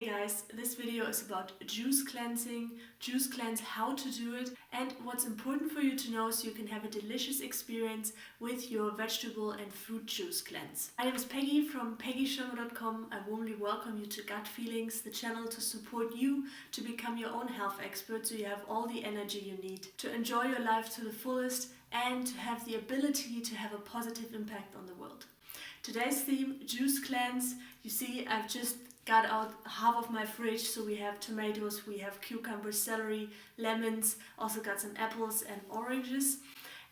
Hey guys, this video is about juice cleansing, juice cleanse, how to do it, and what's important for you to know so you can have a delicious experience with your vegetable and fruit juice cleanse. My name is Peggy from PeggySherman.com. I warmly welcome you to Gut Feelings, the channel to support you to become your own health expert so you have all the energy you need to enjoy your life to the fullest and to have the ability to have a positive impact on the world. Today's theme, juice cleanse. You see, I've just got out half of my fridge, so we have tomatoes, we have cucumbers, celery, lemons, also got some apples and oranges.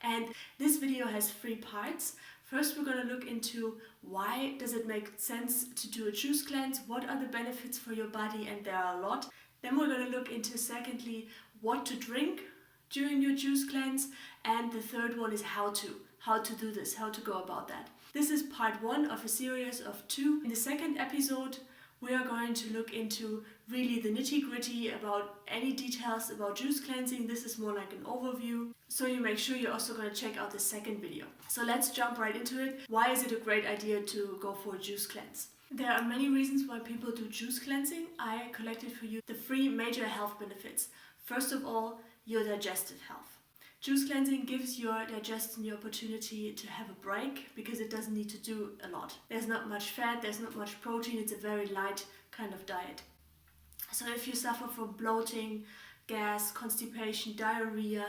And this video has 3 parts. First, we're going to look into why does it make sense to do a juice cleanse, what are the benefits for your body, and there are a lot. Then we're going to look into, secondly, what to drink during your juice cleanse, and the third one is how to do this, how to go about that. This is part 1 of a series of 2. In the second episode, we are going to look into really the nitty-gritty about any details about juice cleansing. This is more like an overview, so you make sure you're also going to check out the second video. So let's jump right into it. Why is it a great idea to go for a juice cleanse? There are many reasons why people do juice cleansing. I collected for you the 3 major health benefits. First of all, your digestive health. Juice cleansing gives your digestion the opportunity to have a break because it doesn't need to do a lot. There's not much fat, there's not much protein, it's a very light kind of diet. So if you suffer from bloating, gas, constipation, diarrhea,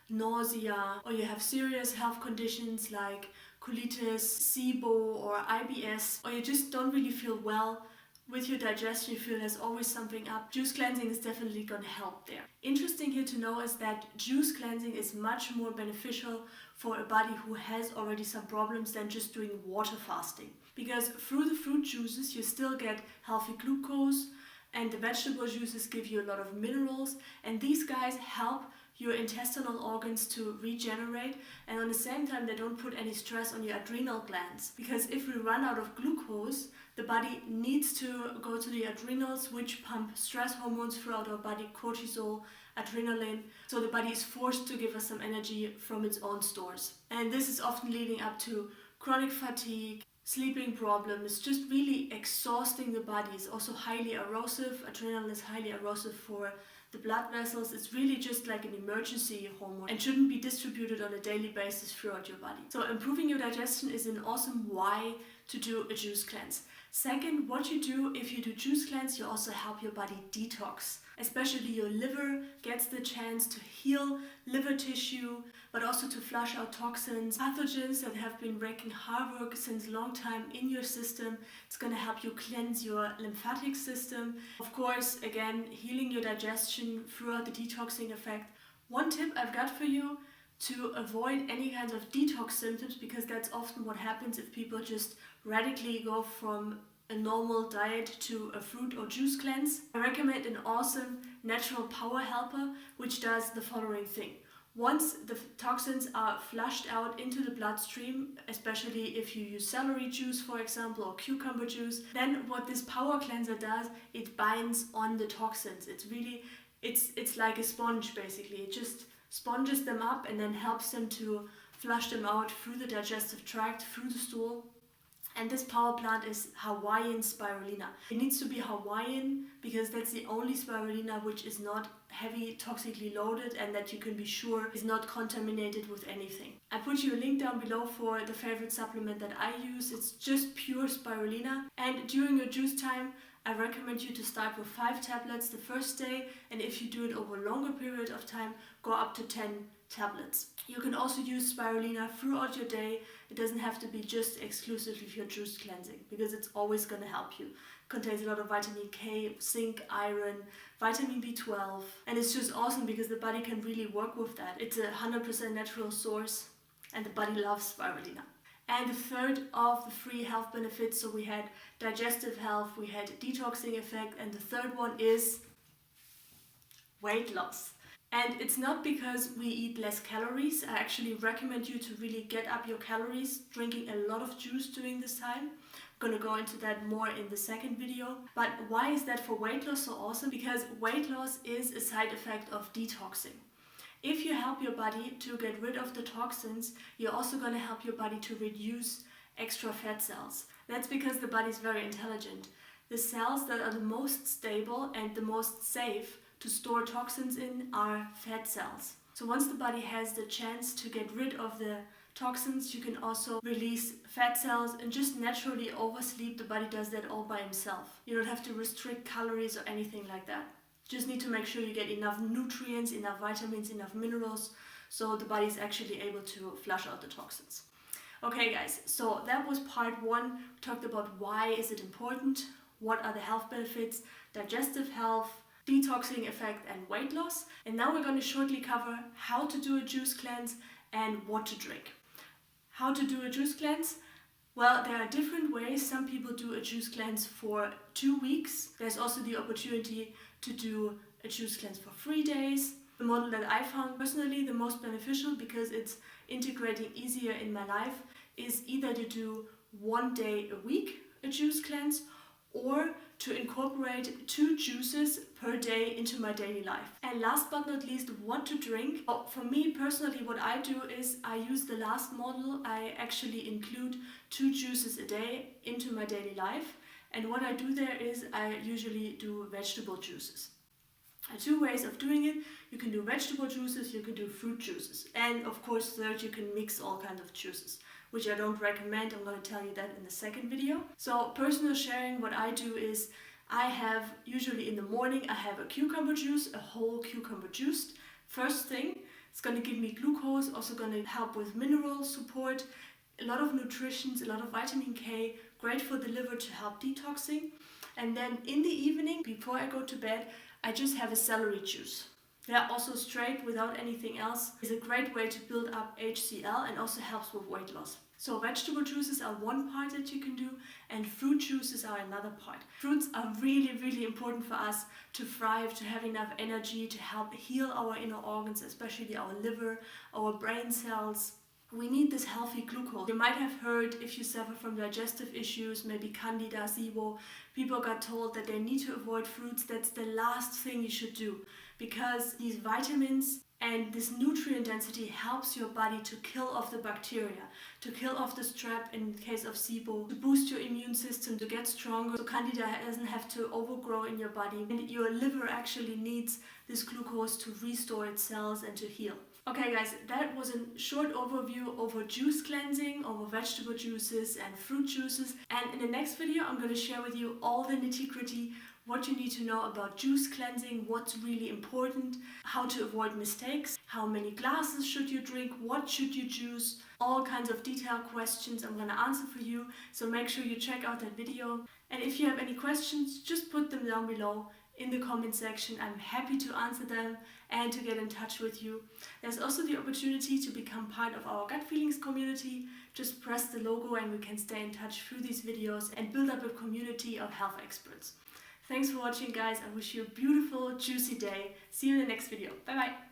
nausea, or you have serious health conditions like colitis, SIBO or IBS, or you just don't really feel well with your digestion, you feel there's always something up, juice cleansing is definitely going to help there. Interesting here to know is that juice cleansing is much more beneficial for a body who has already some problems than just doing water fasting. Because through the fruit juices you still get healthy glucose, and the vegetable juices give you a lot of minerals, and these guys help your intestinal organs to regenerate, and at the same time they don't put any stress on your adrenal glands. Because if we run out of glucose, the body needs to go to the adrenals, which pump stress hormones throughout our body, cortisol, adrenaline. So the body is forced to give us some energy from its own stores. And this is often leading up to chronic fatigue, sleeping problems, just really exhausting the body. It's also highly erosive. Adrenaline is highly erosive for the blood vessels. It's really just like an emergency hormone and shouldn't be distributed on a daily basis throughout your body. So improving your digestion is an awesome why to do a juice cleanse. Second, what you do if you do juice cleanse, you also help your body detox. Especially your liver gets the chance to heal liver tissue, but also to flush out toxins, pathogens that have been wreaking havoc since a long time in your system. It's going to help you cleanse your lymphatic system. Of course, again, healing your digestion throughout the detoxing effect. One tip I've got for you to avoid any kinds of detox symptoms, because that's often what happens if people just radically go from a normal diet to a fruit or juice cleanse. I recommend an awesome natural power helper which does the following thing. Once the toxins are flushed out into the bloodstream, especially if you use celery juice, for example, or cucumber juice, then what this power cleanser does, it binds on the toxins. It's like a sponge basically. It just sponges them up and then helps them to flush them out through the digestive tract, through the stool. And this power plant is Hawaiian spirulina. It needs to be Hawaiian because that's the only spirulina which is not heavy toxically loaded and that you can be sure is not contaminated with anything. I put you a link down below for the favorite supplement that I use. It's just pure spirulina. And during your juice time, I recommend you to start with 5 tablets the first day, and if you do it over a longer period of time, go up to 10 tablets. You can also use spirulina throughout your day. It doesn't have to be just exclusively for your juice cleansing because it's always going to help you. It contains a lot of vitamin K, zinc, iron, vitamin B12, and it's just awesome because the body can really work with that. It's a 100% natural source and the body loves spirulina. And the third of the 3 health benefits, so we had digestive health, we had detoxing effect, and the third one is weight loss. And it's not because we eat less calories. I actually recommend you to really get up your calories, drinking a lot of juice during this time. I'm going to go into that more in the second video. But why is that for weight loss so awesome? Because weight loss is a side effect of detoxing. If you help your body to get rid of the toxins, you're also going to help your body to reduce extra fat cells. That's because the body is very intelligent. The cells that are the most stable and the most safe to store toxins in are fat cells. So once the body has the chance to get rid of the toxins, you can also release fat cells and just naturally oversleep. The body does that all by himself. You don't have to restrict calories or anything like that. You just need to make sure you get enough nutrients, enough vitamins, enough minerals, so the body is actually able to flush out the toxins. Okay guys, so that was part 1. We talked about why is it important, what are the health benefits, digestive health, detoxing effect and weight loss. And now we're going to shortly cover how to do a juice cleanse and what to drink. How to do a juice cleanse? Well, there are different ways. Some people do a juice cleanse for 2 weeks. There's also the opportunity to do a juice cleanse for 3 days. The model that I found personally the most beneficial, because it's integrating easier in my life, is either to do 1 day a week a juice cleanse, or to incorporate 2 juices per day into my daily life. And last but not least, what to drink. Well, for me personally, what I do is I use the last model. I actually include 2 juices a day into my daily life. And what I do there is I usually do vegetable juices. There are 2 ways of doing it. You can do vegetable juices, you can do fruit juices. And of course, third, you can mix all kinds of juices, which I don't recommend. I'm going to tell you that in the second video. So personal sharing, what I do is I have, usually in the morning, I have a cucumber juice, a whole cucumber juiced. First thing, it's going to give me glucose, also going to help with mineral support, a lot of nutrition, a lot of vitamin K, great for the liver to help detoxing. And then in the evening, before I go to bed, I just have a celery juice. Yeah, also straight without anything else is a great way to build up HCl and also helps with weight loss. So vegetable juices are one part that you can do, and fruit juices are another part. Fruits are really, really important for us to thrive, to have enough energy, to help heal our inner organs, especially our liver, our brain cells. We need this healthy glucose. You might have heard, if you suffer from digestive issues, maybe candida, SIBO, people got told that they need to avoid fruits. That's the last thing you should do, because these vitamins and this nutrient density helps your body to kill off the bacteria, to kill off the strep in case of SIBO, to boost your immune system, to get stronger, so candida doesn't have to overgrow in your body. And your liver actually needs this glucose to restore its cells and to heal. Okay guys, that was a short overview over juice cleansing, over vegetable juices and fruit juices. And in the next video, I'm going to share with you all the nitty-gritty, what you need to know about juice cleansing, what's really important, how to avoid mistakes, how many glasses should you drink, what should you juice, all kinds of detailed questions I'm going to answer for you. So make sure you check out that video. And if you have any questions, just put them down below in the comment section. I'm happy to answer them and to get in touch with you. There's also the opportunity to become part of our Gut Feelings community. Just press the logo and we can stay in touch through these videos and build up a community of health experts. Thanks for watching guys. I wish you a beautiful, juicy day. See you in the next video. Bye bye.